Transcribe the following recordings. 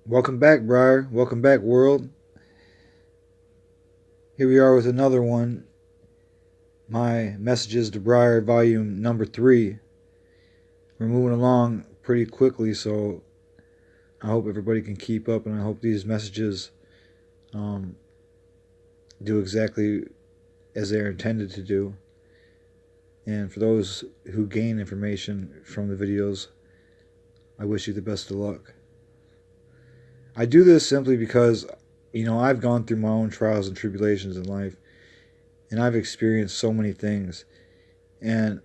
Welcome back, Briar. Welcome back, world. Here we are with another one. My messages to Briar, volume number 3. We're moving along pretty quickly, so I hope everybody can keep up, and I hope these messages do exactly as they're intended to do. And for those who gain information from the videos, I wish you the best of luck. I do this simply because, I've gone through my own trials and tribulations in life, and I've experienced so many things. And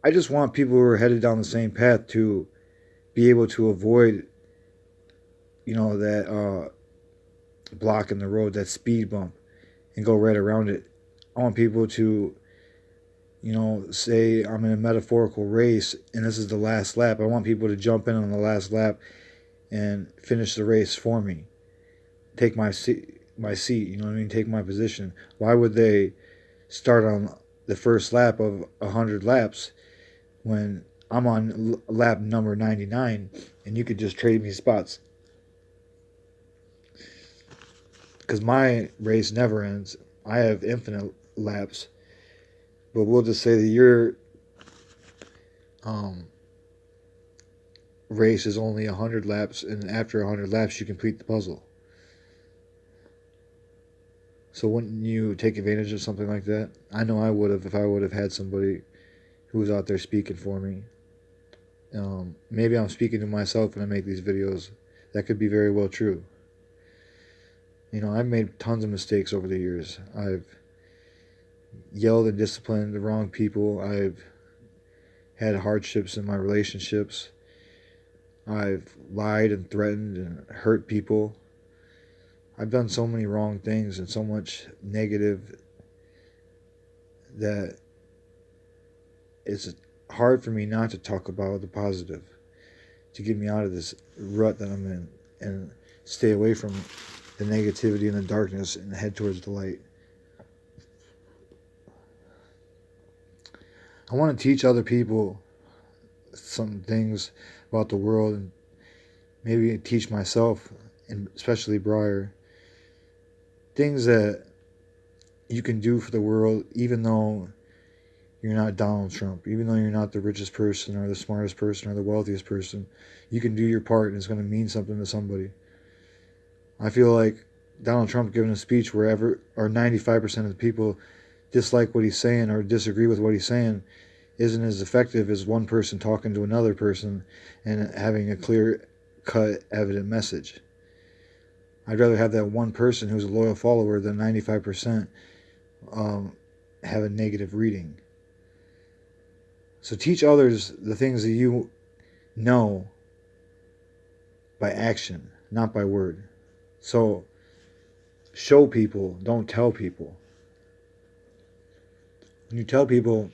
I just want people who are headed down the same path to be able to avoid, that block in the road, that speed bump, and go right around it. I want people to, say I'm in a metaphorical race and this is the last lap. I want people to jump in on the last lap and finish the race for me. Take my seat, take my position. Why would they start on the first lap of 100 laps when I'm on lap number 99 and you could just trade me spots? Because my race never ends. I have infinite laps. But we'll just say that your race is only 100 laps, and after 100 laps you complete the puzzle. So wouldn't you take advantage of something like that? I know I would have if I would have had somebody who was out there speaking for me. Maybe I'm speaking to myself when I make these videos. That could be very well true. I've made tons of mistakes over the years. I've yelled and disciplined the wrong people. I've had hardships in my relationships. I've lied and threatened and hurt people. I've done so many wrong things and so much negative that it's hard for me not to talk about the positive, to get me out of this rut that I'm in and stay away from the negativity and the darkness and head towards the light. I want to teach other people some things about the world, and maybe teach myself, and especially Briar, things that you can do for the world even though you're not Donald Trump, even though you're not the richest person or the smartest person or the wealthiest person. You can do your part and it's going to mean something to somebody. I feel like Donald Trump giving a speech where 95% of the people dislike what he's saying or disagree with what he's saying isn't as effective as one person talking to another person and having a clear-cut, evident message. I'd rather have that one person who's a loyal follower than 95% have a negative reading. So teach others the things that you know by action, not by word. So show people, don't tell people. When you tell people,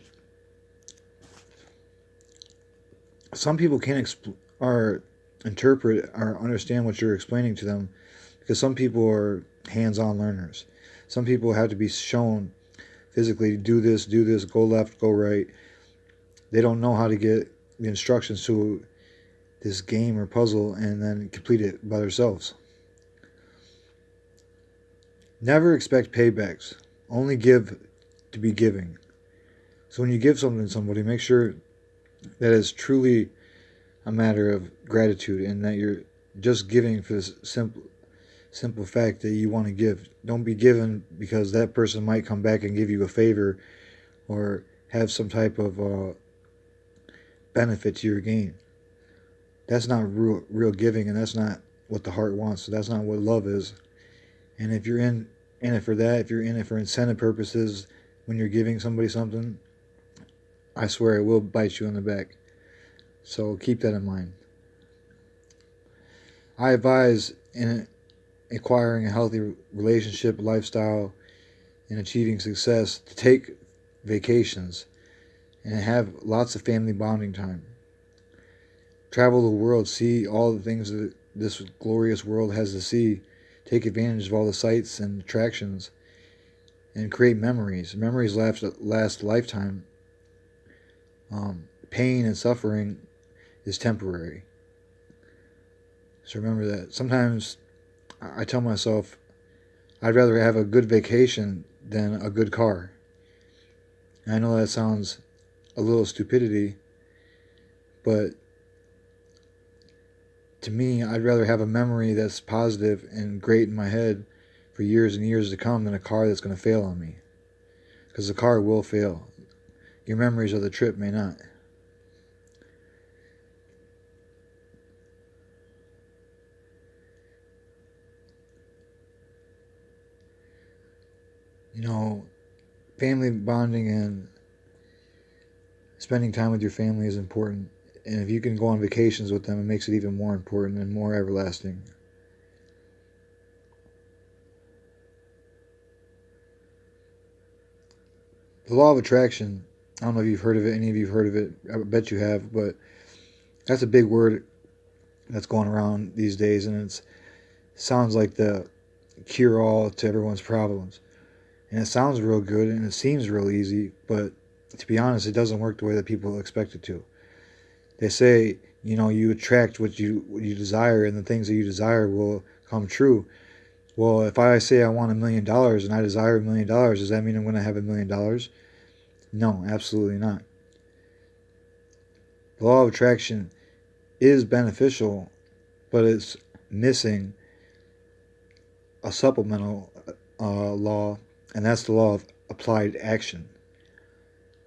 some people can't interpret or understand what you're explaining to them, because some people are hands-on learners. Some people have to be shown physically, do this, go left, go right. They don't know how to get the instructions to this game or puzzle and then complete it by themselves. Never expect paybacks. Only give to be giving. So when you give something to somebody, make sure that it's truly a matter of gratitude and that you're just giving for this simple fact that you want to give. Don't be given because that person might come back and give you a favor or have some type of benefit to your gain. That's not real giving, and that's not what the heart wants. So that's not what love is. And if you're in it for that, if you're in it for incentive purposes when you're giving somebody something, I swear it will bite you in the back. So keep that in mind. I advise in acquiring a healthy relationship, lifestyle, and achieving success to take vacations and have lots of family bonding time. Travel the world, see all the things that this glorious world has to see. Take advantage of all the sights and attractions and create memories. Memories last a lifetime. Pain and suffering is temporary. So remember that. Sometimes I tell myself I'd rather have a good vacation than a good car. And I know that sounds a little stupidity, but to me, I'd rather have a memory that's positive and great in my head for years and years to come than a car that's going to fail on me. Because the car will fail. Your memories of the trip may not. You know, family bonding and spending time with your family is important. And if you can go on vacations with them, it makes it even more important and more everlasting. The law of attraction, I don't know if you've heard of it, any of you have heard of it, I bet you have, but that's a big word that's going around these days, and it sounds like the cure all to everyone's problems. And it sounds real good and it seems real easy, but to be honest, it doesn't work the way that people expect it to. They say, you attract what you desire, and the things that you desire will come true. Well, if I say I want $1,000,000 and I desire $1,000,000, does that mean I'm going to have $1,000,000? No, absolutely not. The law of attraction is beneficial, but it's missing a supplemental law, and that's the law of applied action.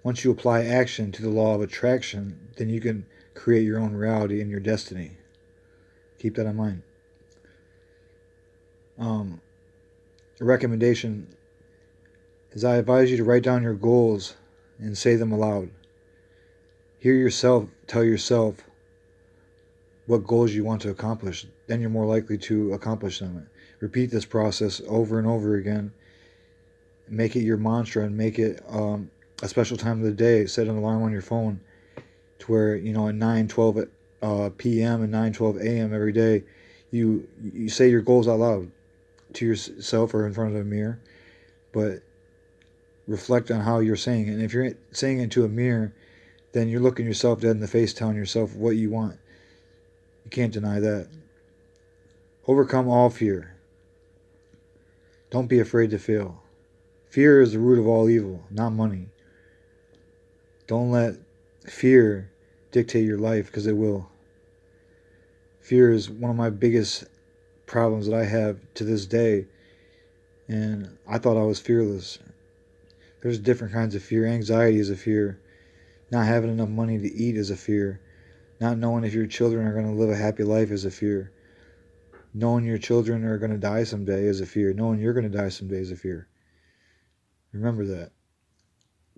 Once you apply action to the law of attraction, then you can create your own reality and your destiny. Keep that in mind. A recommendation is I advise you to write down your goals and say them aloud. Hear yourself tell yourself what goals you want to accomplish. Then you're more likely to accomplish them. Repeat this process over and over again. Make it your mantra and make it a special time of the day. Set an alarm on your phone to where, at 9:12 p.m. and 9:12 a.m. every day, you say your goals out loud to yourself or in front of a mirror, but reflect on how you're saying it. And if you're saying it into a mirror, then you're looking yourself dead in the face, telling yourself what you want. You can't deny that. Overcome all fear. Don't be afraid to fail. Fear is the root of all evil, not money. Don't let fear dictate your life, because it will. Fear is one of my biggest problems that I have to this day, and I thought I was fearless. There's different kinds of fear. Anxiety is a fear. Not having enough money to eat is a fear. Not knowing if your children are going to live a happy life is a fear. Knowing your children are going to die someday is a fear. Knowing you're going to die someday is a fear. Remember that.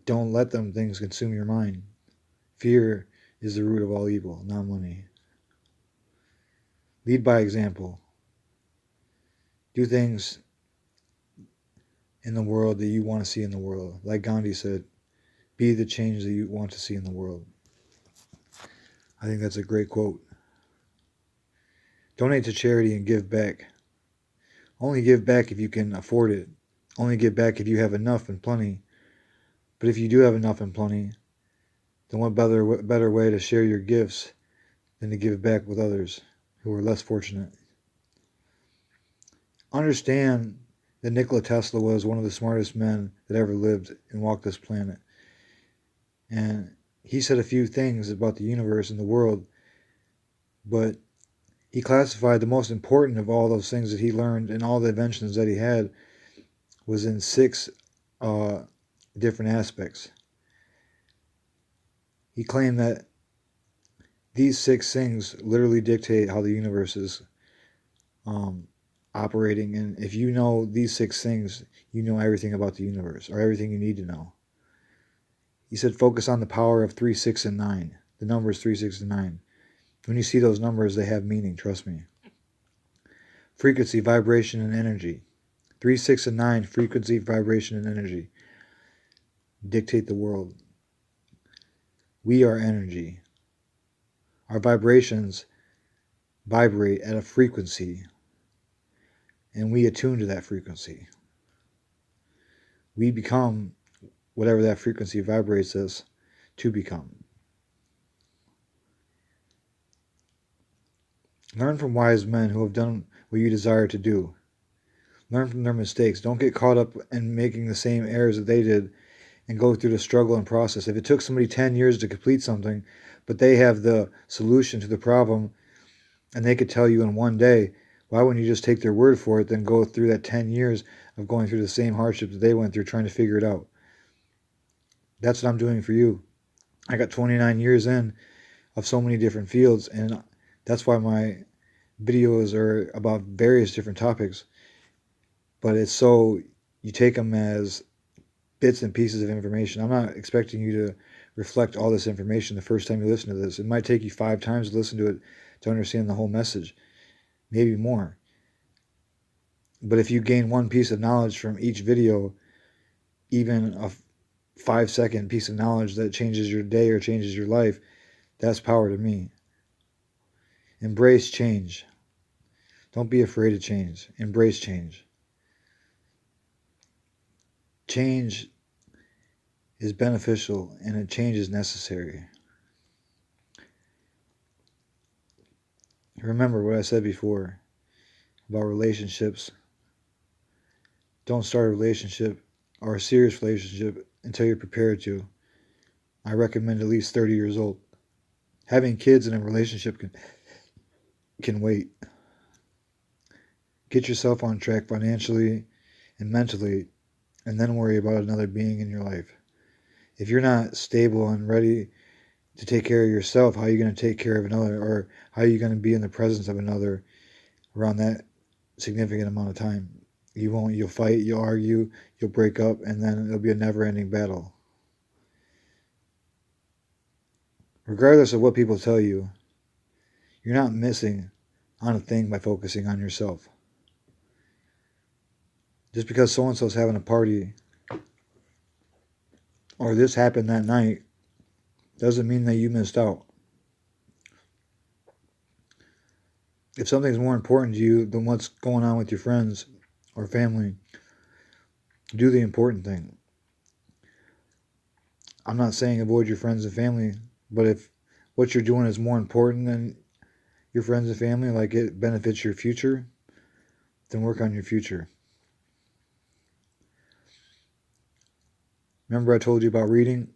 Don't let them things consume your mind. Fear is the root of all evil, not money. Lead by example. Do things in the world that you want to see in the world. Like Gandhi said, be the change that you want to see in the world. I think that's a great quote. Donate to charity and give back. Only give back if you can afford it. Only give back if you have enough and plenty. But if you do have enough and plenty, then what better way to share your gifts than to give back with others who are less fortunate? Understand that Nikola Tesla was one of the smartest men that ever lived and walked this planet. And he said a few things about the universe and the world, but he classified the most important of all those things that he learned and all the inventions that he had was in 6 different aspects. He claimed that these 6 things literally dictate how the universe is operating, and if you know these 6 things, you know everything about the universe, or everything you need to know. He said focus on the power of 3, 6, and 9. The numbers 3, 6, and 9. When you see those numbers, they have meaning, trust me. Frequency, vibration, and energy. 3, 6, and 9, frequency, vibration, and energy dictate the world. We are energy. Our vibrations vibrate at a frequency, and we attune to that frequency. We become whatever that frequency vibrates us to become. Learn from wise men who have done what you desire to do. Learn from their mistakes. Don't get caught up in making the same errors that they did and go through the struggle and process. If it took somebody 10 years to complete something, but they have the solution to the problem and they could tell you in one day, why wouldn't you just take their word for it, then go through that 10 years of going through the same hardships that they went through trying to figure it out? That's what I'm doing for you. I got 29 years in of so many different fields, and that's why my videos are about various different topics. But it's so you take them as bits and pieces of information. I'm not expecting you to reflect all this information the first time you listen to this. It might take you 5 times to listen to it to understand the whole message, maybe more. But if you gain one piece of knowledge from each video, even a 5-second piece of knowledge that changes your day or changes your life, that's power to me. Embrace change. Don't be afraid of change. Embrace change. Change is beneficial and a change is necessary. Remember what I said before about relationships. Don't start a relationship or a serious relationship until you're prepared to. I recommend at least 30 years old. Having kids in a relationship can wait. Get yourself on track financially and mentally, and then worry about another being in your life. If you're not stable and ready to take care of yourself, how are you going to take care of another, or how are you going to be in the presence of another around that significant amount of time? You won't. You'll fight, you'll argue, you'll break up, and then it'll be a never-ending battle. Regardless of what people tell you, you're not missing on a thing by focusing on yourself. Just because so-and-so's having a party or this happened that night doesn't mean that you missed out. If something's more important to you than what's going on with your friends or family, do the important thing. I'm not saying avoid your friends and family, but if what you're doing is more important than your friends and family, like it benefits your future, then work on your future. Remember I told you about reading?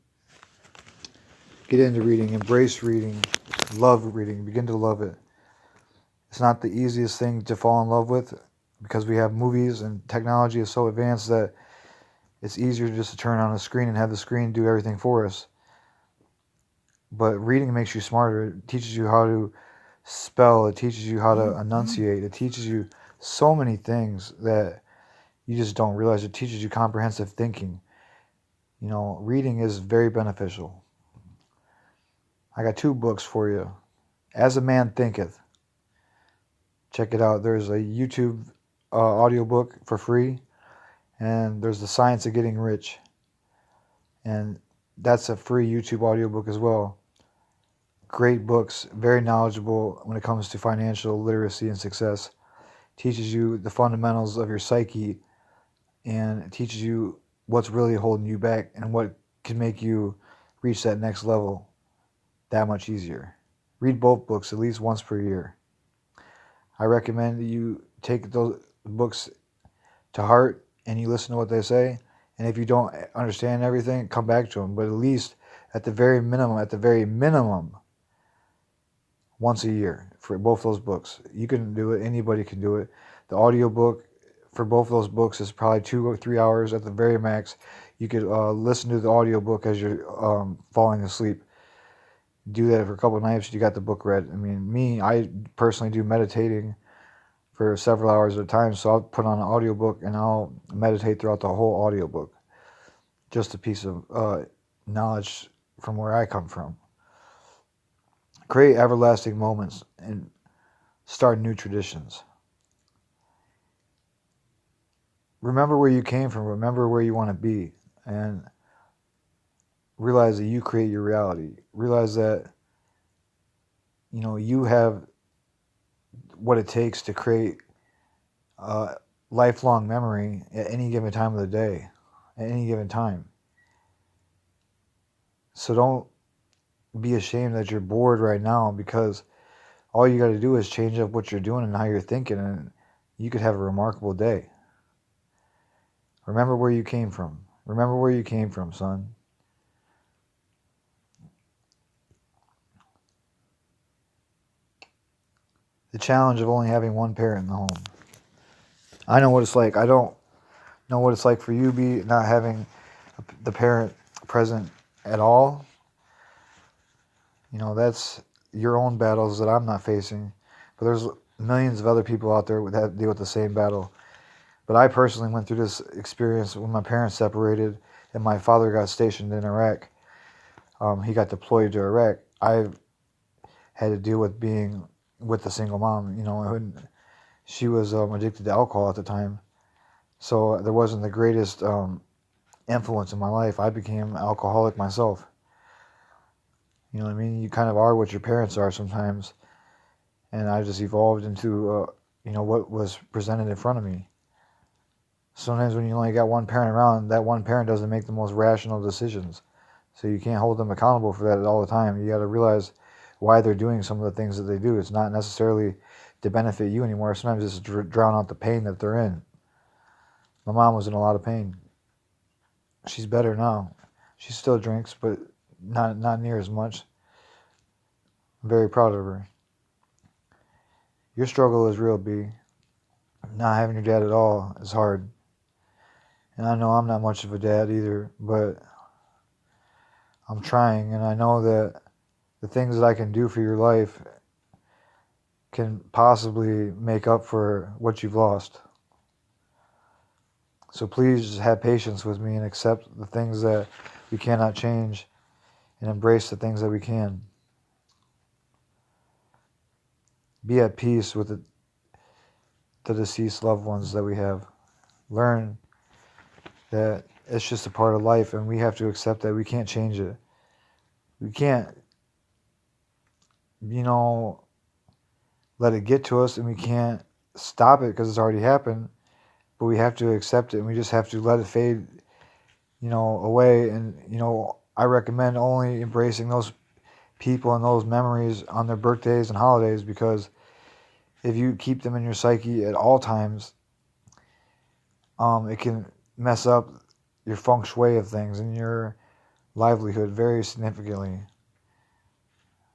Get into reading, embrace reading, love reading, begin to love it. It's not the easiest thing to fall in love with because we have movies and technology is so advanced that it's easier just to turn on a screen and have the screen do everything for us. But reading makes you smarter. It teaches you how to spell. It teaches you how to enunciate. It teaches you so many things that you just don't realize. It teaches you comprehensive thinking. You know, reading is very beneficial. I got 2 books for you. As a Man Thinketh. Check it out. There's a YouTube audiobook for free. And there's The Science of Getting Rich. And that's a free YouTube audiobook as well. Great books, very knowledgeable when it comes to financial literacy and success. Teaches you the fundamentals of your psyche and it teaches you what's really holding you back and what can make you reach that next level that much easier. Read both books at least once per year. I recommend that you take those books to heart and you listen to what they say. And if you don't understand everything, come back to them. But at least at the very minimum, once a year for both those books. You can do it. Anybody can do it. The audiobook for both those books is probably 2 or 3 hours at the very max. You could listen to the audiobook as you're falling asleep. Do that for a couple of nights. You got the book read. I mean, I personally do meditating for several hours at a time. So I'll put on an audiobook and I'll meditate throughout the whole audiobook. Just a piece of knowledge from where I come from. Create everlasting moments and start new traditions. Remember where you came from. Remember where you want to be. And realize that you create your reality. Realize that, you know, you have what it takes to create a lifelong memory at any given time of the day, at any given time. So don't be ashamed that you're bored right now because All you got to do is change up what you're doing and how you're thinking, and you could have a remarkable day. Remember where you came from. Remember where you came from, son. The challenge of only having one parent in the home. I know what it's like. I don't know what it's like for you, not having the parent present at all. You know, that's your own battles that I'm not facing. But there's millions of other people out there that deal with the same battle. But I personally went through this experience when my parents separated and my father got stationed in Iraq. He got deployed to Iraq. I had to deal with being with a single mom. You know, and she was addicted to alcohol at the time. So there wasn't the greatest influence in my life. I became alcoholic myself. You know what I mean? You kind of are what your parents are sometimes. And I just evolved into, what was presented in front of me. Sometimes when you only got one parent around, that one parent doesn't make the most rational decisions. So you can't hold them accountable for that all the time. You got to realize why they're doing some of the things that they do. It's not necessarily to benefit you anymore. Sometimes it's to drown out the pain that they're in. My mom was in a lot of pain. She's better now. She still drinks, but not near as much. I'm very proud of her. Your struggle is real, B. Not having your dad at all is hard. And I know I'm not much of a dad either, but I'm trying, and I know that the things that I can do for your life can possibly make up for what you've lost. So please just have patience with me and accept the things that we cannot change and embrace the things that we can. Be at peace with the deceased loved ones that we have. Learn that it's just a part of life and we have to accept that we can't change it. We can't, let it get to us, and we can't stop it because it's already happened, but we have to accept it and we just have to let it fade, away. And, I recommend only embracing those people and those memories on their birthdays and holidays, because if you keep them in your psyche at all times, it can mess up your feng shui of things and your livelihood very significantly.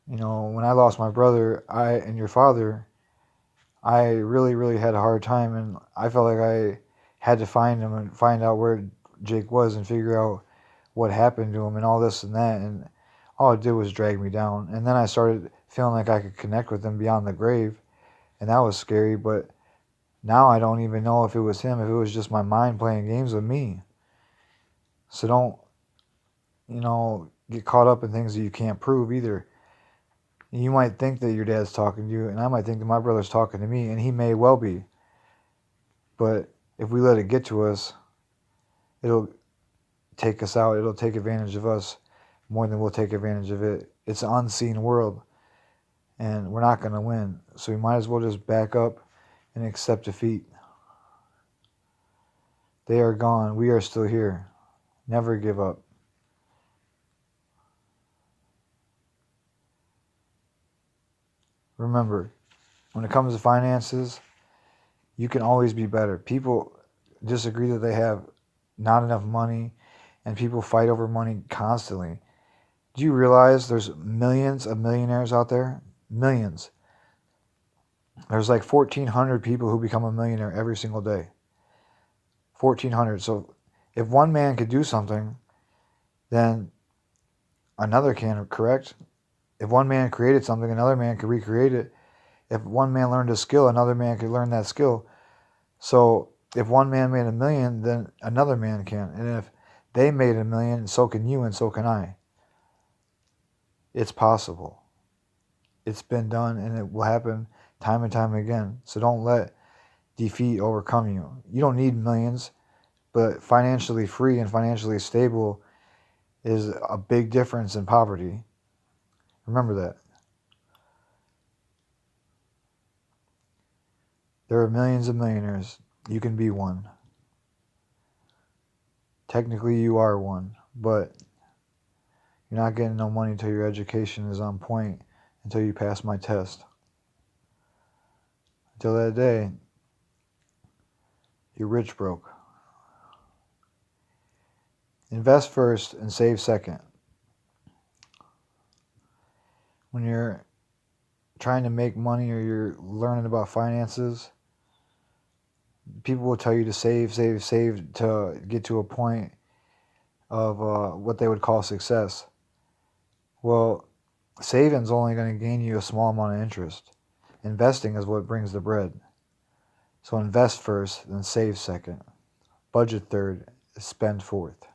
When I lost my brother, and your father, I really, really had a hard time, and I felt like I had to find him and find out where Jake was and figure out what happened to him and all this and that, and all it did was drag me down. And then I started feeling like I could connect with him beyond the grave, and that was scary. But now I don't even know if it was him, if it was just my mind playing games with me. So don't, get caught up in things that you can't prove either. You might think that your dad's talking to you, and I might think that my brother's talking to me, and he may well be. But if we let it get to us, it'll take us out. It'll take advantage of us more than we'll take advantage of it. It's an unseen world, and we're not going to win. So we might as well just back up and accept defeat. They are gone. We are still here. Never give up. Remember, when it comes to finances, you can always be better. People disagree that they have not enough money, and people fight over money constantly. Do you realize there's millions of millionaires out there? Millions. There's like 1,400 people who become a millionaire every single day. 1,400. So if one man could do something, then another can, correct? If one man created something, another man could recreate it. If one man learned a skill, another man could learn that skill. So if one man made 1,000,000, then another man can. And if they made 1,000,000, so can you and so can I. It's possible. It's been done, and it will happen time and time again. So don't let defeat overcome you. You don't need millions, but financially free and financially stable is a big difference in poverty. Remember that. There are millions of millionaires. You can be one. Technically, you are one, but you're not getting no money until your education is on point, until you pass my test. till that day you're rich broke. Invest first and save second. When you're trying to make money or you're learning about finances, people will tell you to save to get to a point of what they would call success. Well, saving's only going to gain you a small amount of interest. Investing is what brings the bread. So invest first, then save second. Budget third, spend fourth.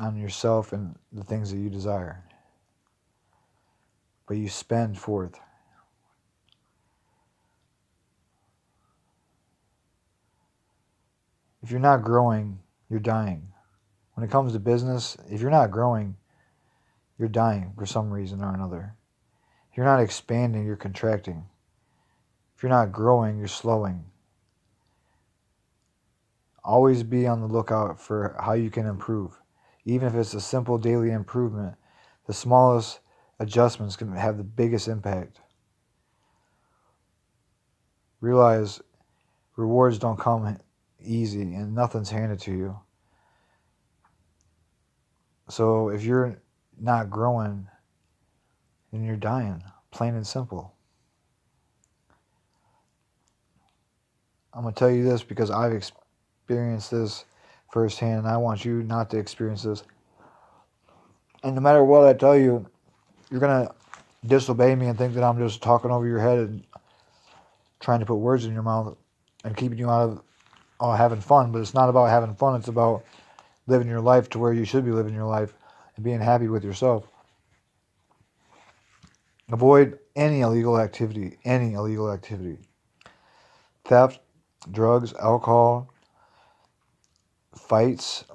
On yourself and the things that you desire. But you spend fourth. If you're not growing, you're dying. When it comes to business, if you're not growing, you're dying for some reason or another. If you're not expanding, you're contracting. If you're not growing, you're slowing. Always be on the lookout for how you can improve. Even if it's a simple daily improvement, the smallest adjustments can have the biggest impact. Realize rewards don't come easy and nothing's handed to you. So if you're not growing, then you're dying, plain and simple. I'm going to tell you this because I've experienced this firsthand, and I want you not to experience this. And no matter what I tell you, you're going to disobey me and think that I'm just talking over your head and trying to put words in your mouth and keeping you out of having fun. But it's not about having fun. It's about living your life to where you should be living your life and being happy with yourself. Avoid any illegal activity. Theft, drugs, alcohol, fights,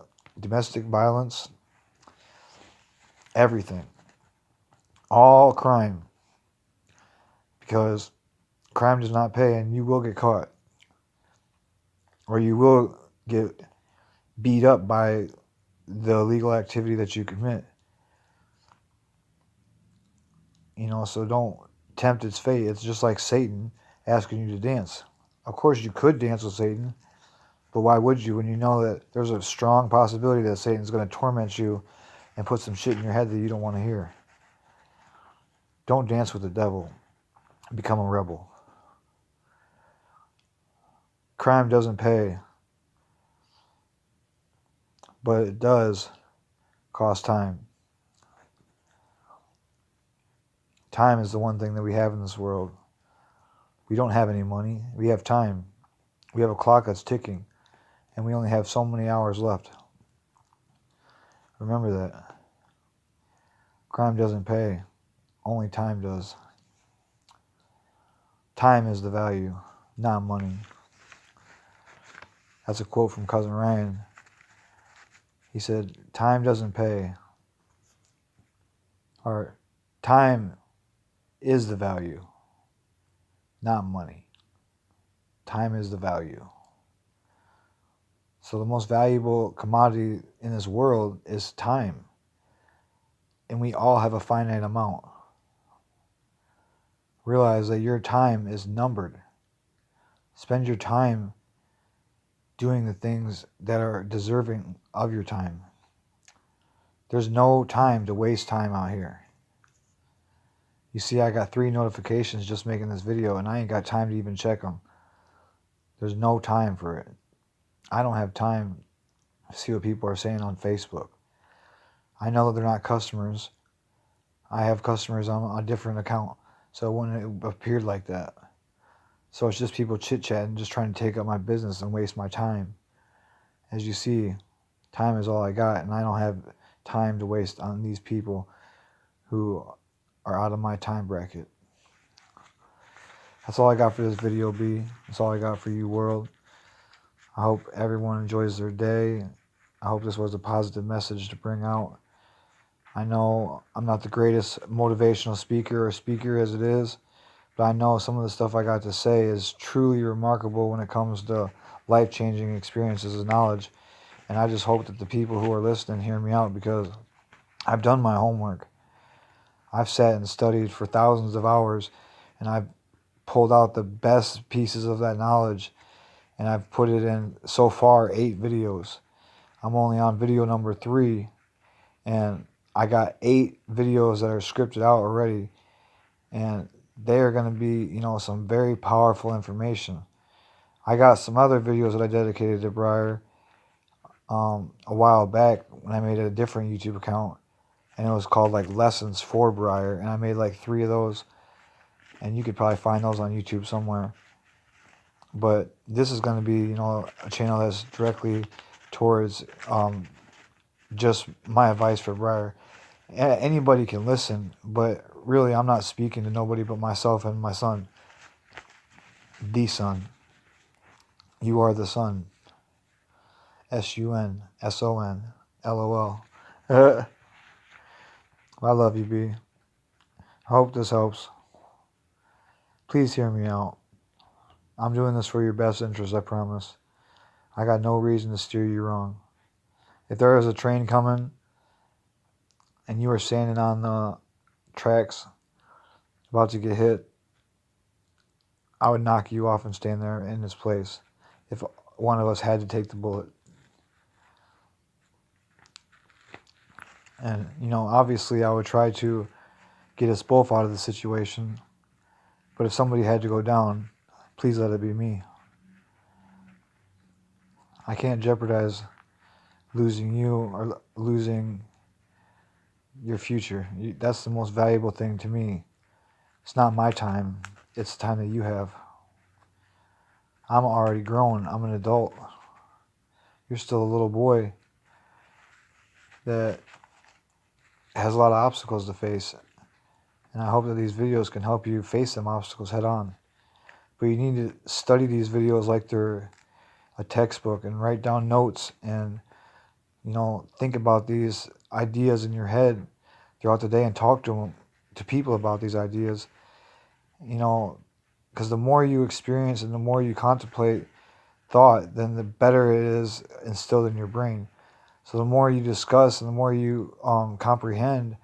domestic violence, everything. All crime. Because crime does not pay and you will get caught. Or you will get beat up by the illegal activity that you commit. So don't tempt its fate. It's just like Satan asking you to dance. Of course you could dance with Satan, but why would you when you know that there's a strong possibility that Satan's going to torment you and put some shit in your head that you don't want to hear? Don't dance with the devil. Become a rebel. Crime doesn't pay, but it does cost time. Time is the one thing that we have in this world. We don't have any money. We have time. We have a clock that's ticking, and we only have so many hours left. Remember that. Crime doesn't pay. Only time does. Time is the value, not money. That's a quote from Cousin Ryan. He said, time doesn't pay. Or time is the value, not money. Time is the value. So the most valuable commodity in this world is time. And we all have a finite amount. Realize that your time is numbered. Spend your time doing the things that are deserving of your time. There's no time to waste time out here. You see, I got 3 notifications just making this video, and I ain't got time to even check them. There's no time for it. I don't have time to see what people are saying on Facebook. I know that they're not customers. I have customers on a different account, so it wouldn't have appeared like that. So it's just people chit-chatting, just trying to take up my business and waste my time. As you see, time is all I got, and I don't have time to waste on these people who are out of my time bracket. That's all I got for this video, B. That's all I got for you, world. I hope everyone enjoys their day. I hope this was a positive message to bring out. I know I'm not the greatest motivational speaker as it is, but I know some of the stuff I got to say is truly remarkable when it comes to life-changing experiences and knowledge. And I just hope that the people who are listening hear me out, because I've done my homework. I've sat and studied for thousands of hours, and I've pulled out the best pieces of that knowledge, and I've put it in, so far, 8 videos. I'm only on video number 3, and I got 8 videos that are scripted out already, and they are going to be, you know, some very powerful information. I got some other videos that I dedicated to Briar a while back when I made a different YouTube account, and it was called like Lessons for Briar, and I made like 3 of those, and you could probably find those on YouTube somewhere. But this is going to be, you know, a channel that's directly towards just my advice for Briar. Anybody can listen, but really I'm not speaking to nobody but myself and my son. The son. You are the son. SUNSON. LOL. I love you, B. I hope this helps. Please hear me out. I'm doing this for your best interest, I promise. I got no reason to steer you wrong. If there is a train coming and you are standing on the tracks about to get hit, I would knock you off and stand there in its place if one of us had to take the bullet. And, you know, obviously I would try to get us both out of the situation. But if somebody had to go down, please let it be me. I can't jeopardize losing you or losing your future. That's the most valuable thing to me. It's not my time. It's the time that you have. I'm already grown. I'm an adult. You're still a little boy that has a lot of obstacles to face. And I hope that these videos can help you face them obstacles head on. But you need to study these videos like they're a textbook and write down notes and, you know, think about these ideas in your head throughout the day and talk to people about these ideas. You know, because the more you experience and the more you contemplate thought, then the better it is instilled in your brain. So the more you discuss and the more you comprehend,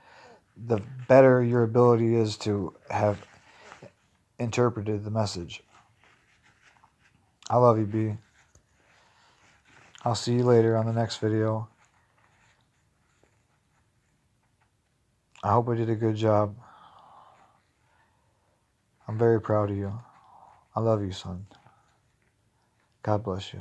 the better your ability is to have interpreted the message. I love you, B. I'll see you later on the next video. I hope I did a good job. I'm very proud of you. I love you, son. God bless you.